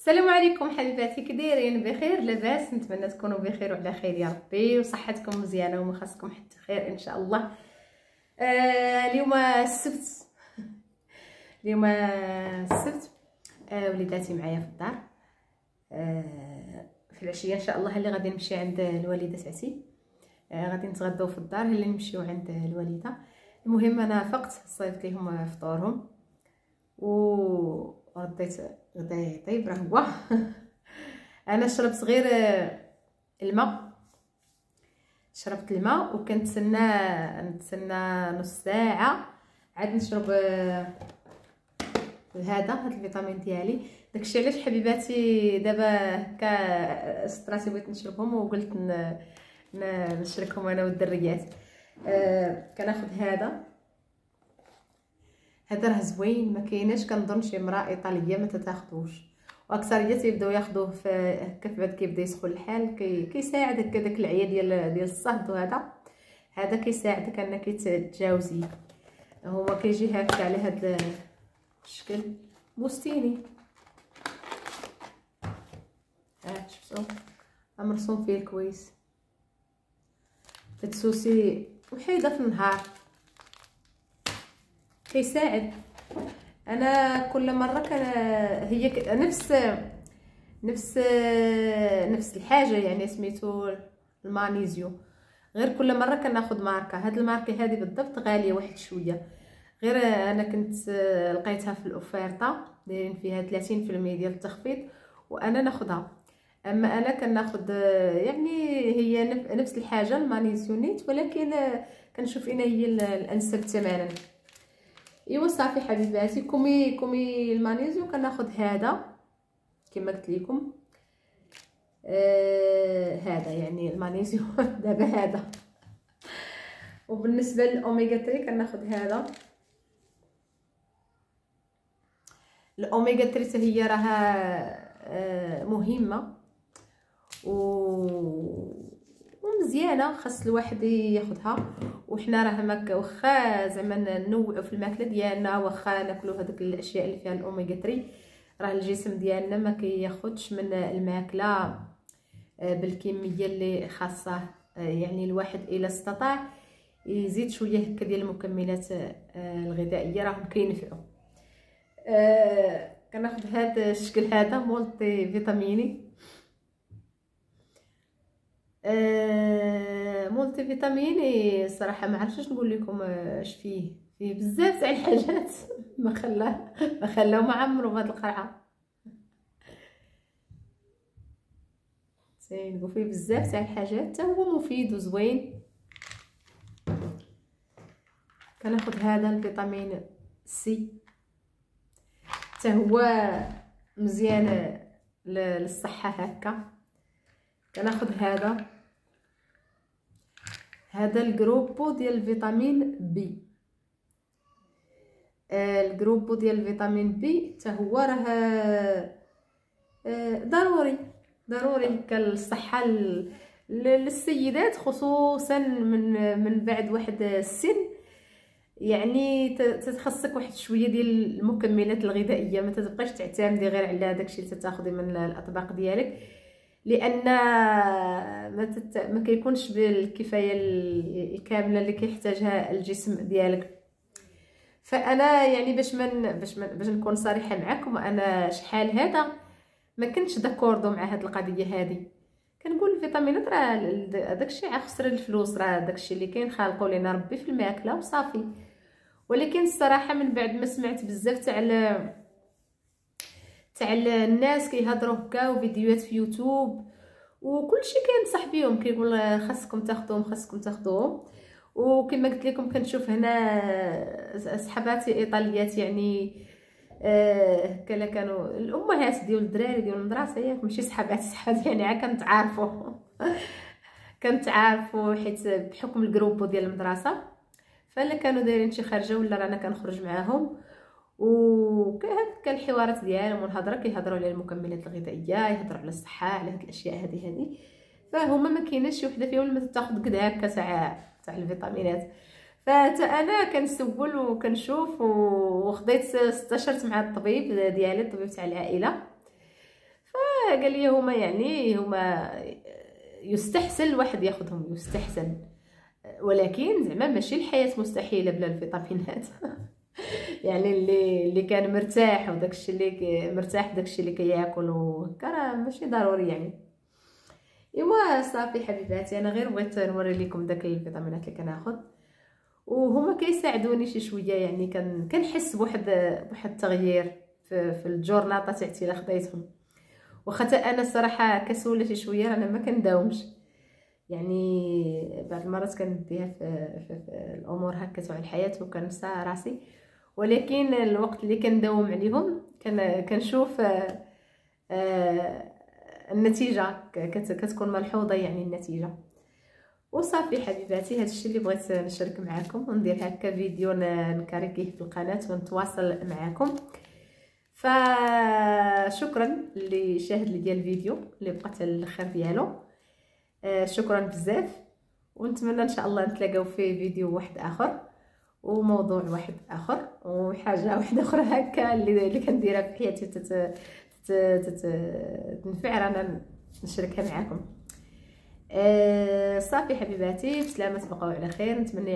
السلام عليكم حبيباتي، كي دايرين؟ بخير؟ لاباس؟ نتمنى تكونوا بخير وعلى خير يا ربي، وصحتكم مزيانه وما خاصكم حتى خير ان شاء الله. اليوم السبت. اليوم السبت. وليداتي معايا في الدار. في العشيه ان شاء الله اللي غادي نمشي عند الوالده تاعتي. غادي نتغداو في الدار اللي نمشيو عند الوالده. المهم انا فقت صايبت ليهم فطورهم ورديت غدايا طيب راه هو. انا شربت غير الماء، شربت الماء وكنتسنى نص ساعه عاد نشرب هاد الفيتامين ديالي. داكشي علاش حبيباتي دابا هكا ستراتي بغيت نشربهم وقلت نشركهم انا والدريات. كناخذ هذا راه زوين، ما كايناش كنظن شي امراه ايطاليه ما تاخذوش، واكثريه تيبداو ياخذوه في هكا بعد كيبدا يسخن الحال. كيساعد هكا داك العيا ديال الصهد، وهذا كيساعدك انك تتجاوزي. هو كيجي هكا على هذا الشكل بوستيني، شفتوا مرسوم فيه كويس. تتسوسي وحيده في النهار كيساعد. انا كل مره كان هي نفس الحاجه، يعني سميتو المغنيسيوم، غير كل مره كناخذ ماركه. هاد الماركه هذه بالضبط غاليه واحد شويه، غير انا كنت لقيتها في الاوفيرطه دايرين فيها 30% ديال التخفيض وانا ناخذها. اما انا كناخذ يعني هي نفس الحاجه المغنيسيونيت، ولكن كنشوف ان هي الانسب ثمنا. ايوا صافي حبيباتي، كومي المغنيسيوم كناخذ هذا كما قلت لكم. هذا يعني المغنيسيوم دابا هذا. وبالنسبه للاوميغا 3 كناخذ هذا. الاوميغا 3 هي راها مهمه ومزيانه، خاص الواحد ياخذها. وحنا راه واخا زعما ننوعوا في الماكله ديالنا، واخا ناكلوا هذوك الاشياء اللي فيها الاوميغا 3، راه الجسم ديالنا ما كياخذش من الماكله بالكميه اللي خاصه. يعني الواحد الا استطاع يزيد شويه هكا ديال المكملات الغذائيه راهم كينفعوا. كناخذ هذا الشكل هذا مولتي فيتاميني. مولتي فيتاميني صراحه ما عرفتش نقول لكم اش فيه بزاف تاع الحاجات. ما خلاو ما عمرو بهاد القرعه. نقول فيه بزاف تاع الحاجات، حتى هو مفيد وزوين. كناخذ هذا الفيتامين سي، حتى هو مزيان للصحه هكا. كناخذ هذا الجروبو ديال الفيتامين بي. الجروبو ديال الفيتامين بي حتى هو راه ضروري هكا للصحه للسيدات، خصوصا من بعد واحد السن. يعني تتخصك واحد شويه ديال المكملات الغذائيه، ما تبقاش تعتمدي غير على داكشي اللي تاخذي من الاطباق ديالك، لان ما كيكونش بالكفايه الكامله اللي كيحتاجها الجسم ديالك. فانا يعني باش نكون صريحه معكم، انا شحال هذا ما كنتش داكوردو مع هاد القضيه هذه. كنقول الفيتامينات راه داكشي خسر الفلوس، راه داكشي اللي كاين خالقوا لينا ربي في الماكله وصافي. ولكن الصراحه من بعد ما سمعت بزاف تاع الناس كيهضروا هكا وفيديوهات في يوتيوب وكلشي كينصح بهم، كيقول خاصكم تاخذوهم. وكما قلت لكم كنشوف هنا صحباتي ايطاليات، يعني هكا كانوا الامهات ديال الدراري ديال المدرسه، ياك ماشي صحابات يعني عا كنتعارفوا حيت بحكم الجروب ديال المدرسه، فلا كانوا دايرين شي خرجه ولا رانا كنخرج معاهم، وكان الحوارات ديالهم والهضره كيهضروا على المكملات الغذائيه، يهضروا على الصحه، على هاد الاشياء هذه. فهما ما كايناش شي وحده فيهم اللي تاخذ قد هكا تاع الفيتامينات. فتا انا كنسول وكنشوف، وخديت استشرت مع الطبيب ديالي، الطبيب تاع العائله. قال لي هما يعني هما يستحسن الواحد ياخذهم، يستحسن، ولكن زعما ماشي الحياه مستحيله بلا الفيتامينات. يعني اللي كان مرتاح وداكشي اللي مرتاح داكشي اللي كياكل وهكا راه ماشي ضروري يعني. ايوا صافي حبيباتي، انا غير بغيت نوري لكم داك الفيتامينات اللي كناخذ، وهما كيساعدوني شي شويه يعني. كنحس بواحد التغيير في الجورناطه تاعتي الا خديتهم. واخا انا الصراحه كسوله شي شويه، انا ما كنداومش يعني. بعض المرات كنديها في الامور هكا تاع الحياه وكنسى راسي، ولكن الوقت اللي كنداوم عليهم كنشوف النتيجه كتكون ملحوظه يعني النتيجه. وصافي حبيباتي، هادشي اللي بغيت نشارك معكم وندير هكا فيديو نكاريكيه في القناه ونتواصل معكم. فشكرا اللي شاهد لي ديال الفيديو اللي بقى حتى الاخر ديالو. شكرا بزاف، ونتمنى ان شاء الله نتلاقاو في فيديو واحد اخر وموضوع واحد اخر وحاجه واحده اخرى هكا اللي كنديرها في حياتي تنفع رانا نشاركها معكم. صافي حبيباتي، بسلامه، تبقاو على خير. نتمنى